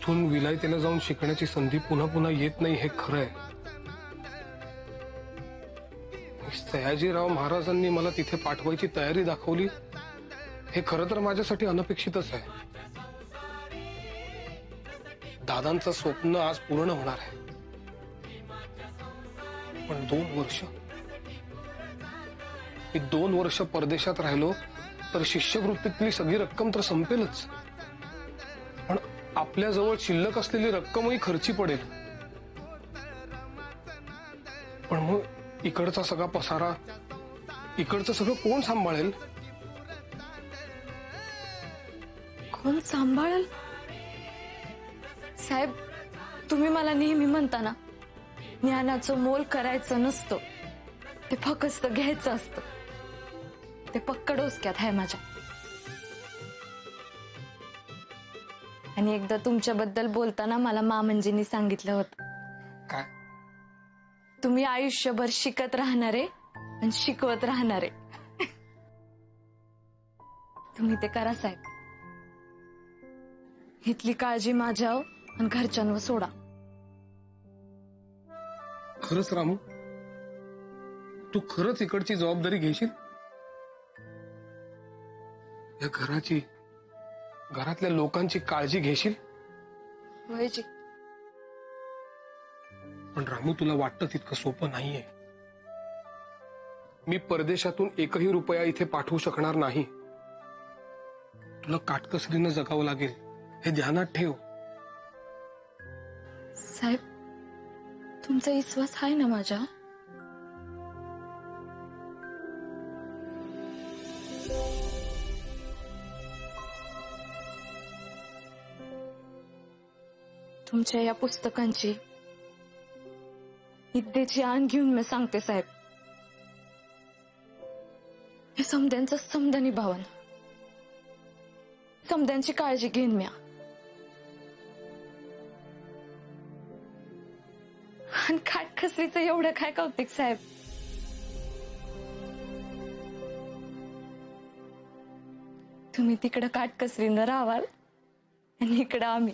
इथून विलायतेला जाऊन शिकण्याची संधी पुन्हा पुन्हा येत नाही हे खरं आहे. सयाजीराव महाराजांनी मला तिथे पाठवायची तयारी दाखवली हे खरं तर माझ्यासाठी अनपेक्षितच आहे. दादांचं स्वप्न आज पूर्ण होणार आहे. पण 2 वर्ष, मी 2 वर्ष परदेशात राहिलो तर शिष्यवृत्तीतली सगळी रक्कम तर संपेलच, पण आपल्याजवळ शिल्लक असलेली रक्कमही खर्ची पडेल. पण मग इकडचा सगळा पसारा, इकडचं सगळं कोण सांभाळेल? कोण सांभाळेल? साहेब, तुम्ही मला नेहमी म्हणता ना, ज्ञानाचं मोल करायचं नसतं, ते फक्त घ्यायचं असतं. ते पक्क डोसक्यात आहे माझ्या. आणि एकदा तुमच्याबद्दल बोलताना मला मामंजींनी सांगितलं होतं, काय? तुम्ही आयुष्यभर शिकत राहणारे आणि शिकवत राहणारे. तुम्ही ते करा साहेब. इथली काळजी माझ्यावर आणि घरच्यांवर सोडा. खरंच रामू, तू खरंच इकडची जबाबदारी घेशील? या घराची, घरातल्या लोकांची काळजी घेशील? वयजी, पण रामू, तुला वाटतं तितकं सोपं नाहीये. मी परदेशातून एकही रुपया इथे पाठवू शकणार नाही. तुला काटकसरीनं जगावं लागेल हे ध्यानात ठेव. साहेब, तुमचा विश्वास आहे ना माझ्या? तुमच्या या पुस्तकांची, विद्येची आण घेऊन मी सांगते साहेब, हे समद्यांचं समदानी भावन, समद्यांची काळजी घेईन म्या. आणि काटकसरीचं एवढं काय कौतिक साहेब? तुम्ही तिकडं काटकसरीनं राहाल आणि इकडं आम्ही.